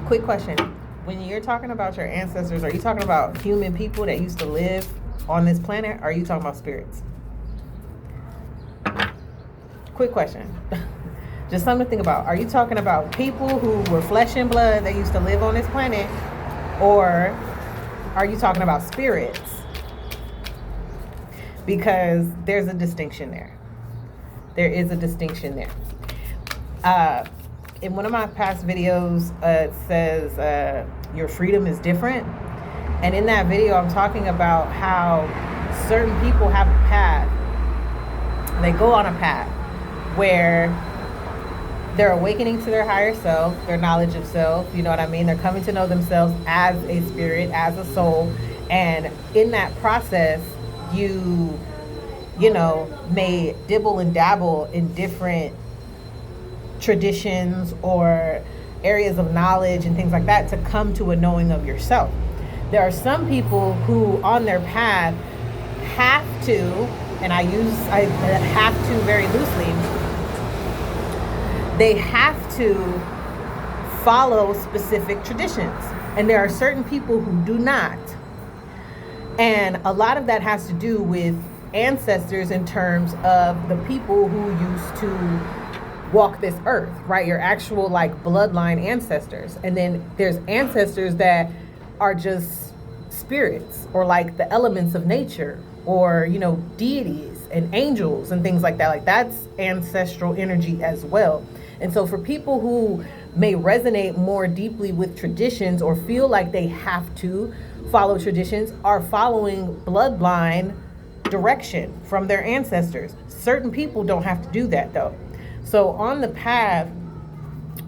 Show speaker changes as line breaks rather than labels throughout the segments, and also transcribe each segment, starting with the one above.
Quick question. When you're talking about your ancestors, are you talking about human people that used to live on this planet? Or are you talking about spirits? Quick question. Just something to think about. Are you talking about people who were flesh and blood that used to live on this planet? Or are you talking about spirits? Because there's a distinction there. There is a distinction there. In one of my past videos, it says your freedom is different. And in that video, I'm talking about how certain people have a path. They go on a path where they're awakening to their higher self, their knowledge of self, you know what I mean? They're coming to know themselves as a spirit, as a soul. And in that process, you know, may dibble and dabble in different traditions or areas of knowledge and things like that to come to a knowing of yourself. There are some people who on their path have to, and I have to very loosely, they have to follow specific traditions. And there are certain people who do not. And a lot of that has to do with ancestors in terms of the people who used to walk this earth, right? Your actual like bloodline ancestors. And then there's ancestors that are just spirits or like the elements of nature or, you know, deities and angels and things like that. Like that's ancestral energy as well. And so for people who may resonate more deeply with traditions or feel like they have to follow traditions, are following bloodline direction from their ancestors. Certain people don't have to do that though. So on the path,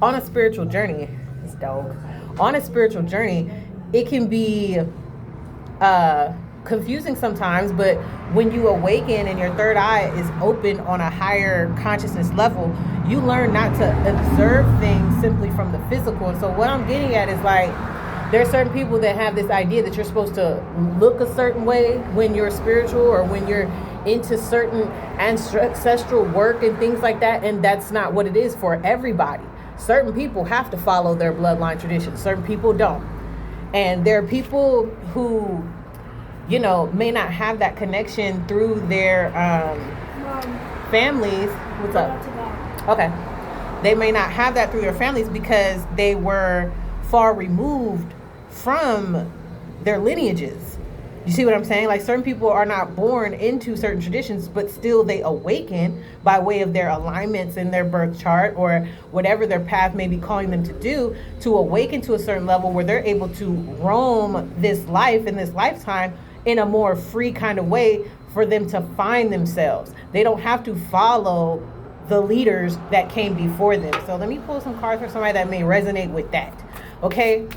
on a spiritual journey, this dog, on a spiritual journey, it can be confusing sometimes, but when you awaken and your third eye is open on a higher consciousness level, you learn not to observe things simply from the physical. And so what I'm getting at is like, there are certain people that have this idea that you're supposed to look a certain way when you're spiritual or when you're into certain ancestral work and things like that. And that's not what it is for everybody. Certain people have to follow their bloodline traditions. Certain people don't. And there are people who, you know, may not have that connection through their families. What's up? Okay. They may not have that through their families because they were far removed from their lineages. You see what I'm saying? Like certain people are not born into certain traditions, but still they awaken by way of their alignments in their birth chart or whatever their path may be calling them to do, to awaken to a certain level where they're able to roam this life in this lifetime in a more free kind of way for them to find themselves. They don't have to follow the leaders that came before them. So let me pull some cards for somebody that may resonate with that. Okay,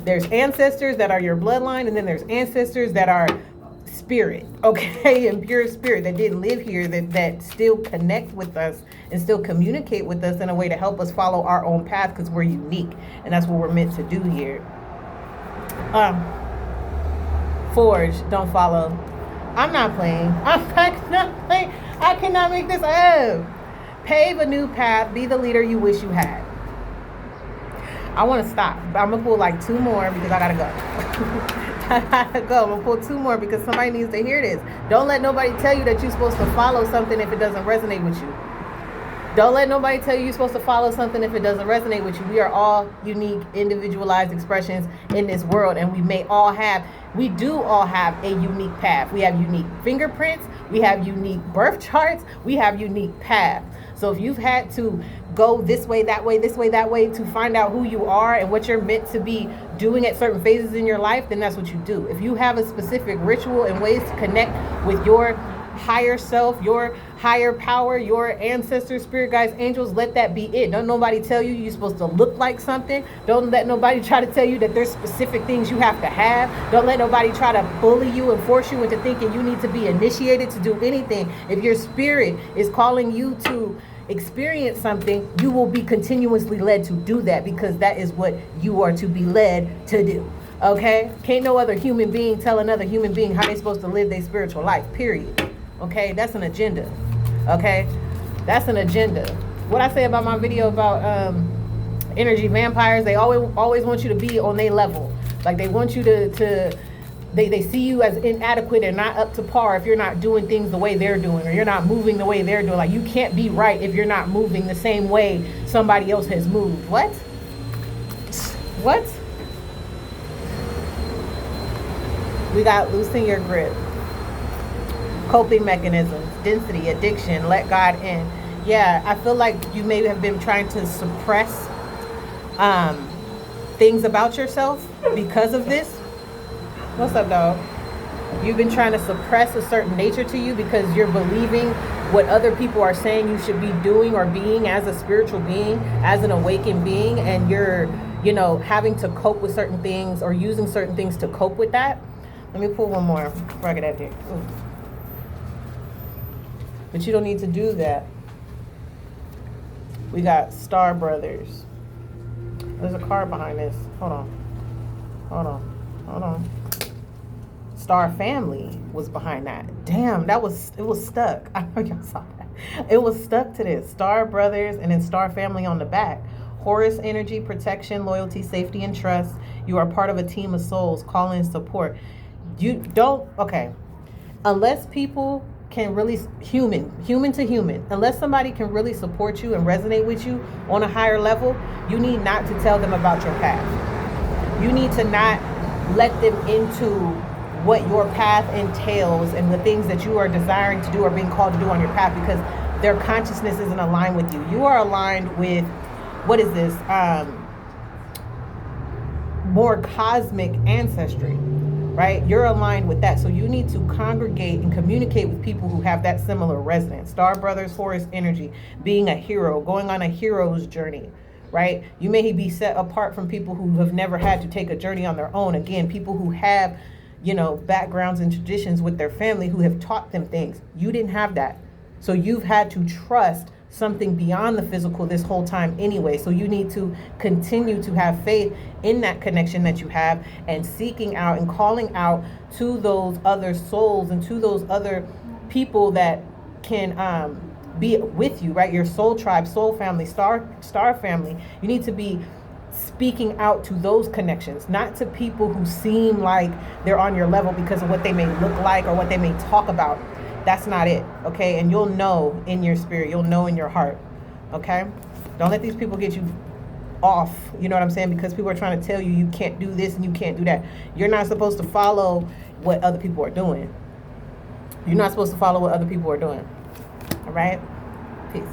there's ancestors that are your bloodline, and then there's ancestors that are spirit, okay, and pure spirit that didn't live here, that still connect with us and still communicate with us in a way to help us follow our own path because we're unique, and that's what we're meant to do here. Forge, don't follow. I'm not playing. I cannot make this up. Pave a new path. Be the leader you wish you had. I want to stop. I'm going to pull like two more because I got to go. I got to go. I'm going to pull two more because somebody needs to hear this. Don't let nobody tell you that you're supposed to follow something if it doesn't resonate with you. Don't let nobody tell you you're supposed to follow something if it doesn't resonate with you. We are all unique, individualized expressions in this world, and we do all have a unique path. We have unique fingerprints. We have unique birth charts. We have unique paths. So if you've had to go this way, that way, this way, that way to find out who you are and what you're meant to be doing at certain phases in your life, then that's what you do. If you have a specific ritual and ways to connect with your higher self, your higher power, your ancestors, spirit guides, angels, let that be it. Don't nobody tell you you're supposed to look like something. Don't let nobody try to tell you that there's specific things you have to have. Don't let nobody try to bully you and force you into thinking you need to be initiated to do anything. If your spirit is calling you to experience something, you will be continuously led to do that because that is what you are to be led to do. Okay? Can't no other human being tell another human being how they're supposed to live their spiritual life, period. Okay? That's an agenda. Okay? That's an agenda. What I say about my video about Energy vampires, they always want you to be on their level. Like they want you to they see you as inadequate and not up to par if you're not doing things the way they're doing, or you're not moving the way they're doing. Like you can't be right if you're not moving the same way somebody else has moved. What? We got loosen your grip. Coping mechanisms, density, addiction, let God in. Yeah, I feel like you may have been trying to suppress things about yourself because of this. What's up, dog? You've been trying to suppress a certain nature to you because you're believing what other people are saying you should be doing or being as a spiritual being, as an awakened being, and you're, having to cope with certain things or using certain things to cope with that. Let me pull one more before I get out of here. Ooh. But you don't need to do that. We got Star Brothers. There's a card behind this. Hold on. Star Family was behind that. Damn, it was stuck. I know y'all saw that. It was stuck to this. Star Brothers and then Star Family on the back. Horus energy, protection, loyalty, safety, and trust. You are part of a team of souls. Call in support. Unless people can really, human to human, unless somebody can really support you and resonate with you on a higher level, you need not to tell them about your path. You need to not let them into what your path entails and the things that you are desiring to do or being called to do on your path, because their consciousness isn't aligned with you. You are aligned with, what is this? More cosmic ancestry, right? You're aligned with that. So you need to congregate and communicate with people who have that similar resonance. Star Brothers, Horus energy, being a hero, going on a hero's journey, right? You may be set apart from people who have never had to take a journey on their own. Again, people who have, backgrounds and traditions with their family who have taught them things. You didn't have that. So you've had to trust something beyond the physical this whole time anyway. So you need to continue to have faith in that connection that you have, and seeking out and calling out to those other souls and to those other people that can be with you, right? Your soul tribe, soul family, star family. You need to be speaking out to those connections, not to people who seem like they're on your level because of what they may look like or what they may talk about. That's not it, okay? And you'll know in your spirit, you'll know in your heart, okay? Don't let these people get you off, you know what I'm saying? Because people are trying to tell you can't do this and you can't do that. You're not supposed to follow what other people are doing. You're not supposed to follow what other people are doing, all right? Peace.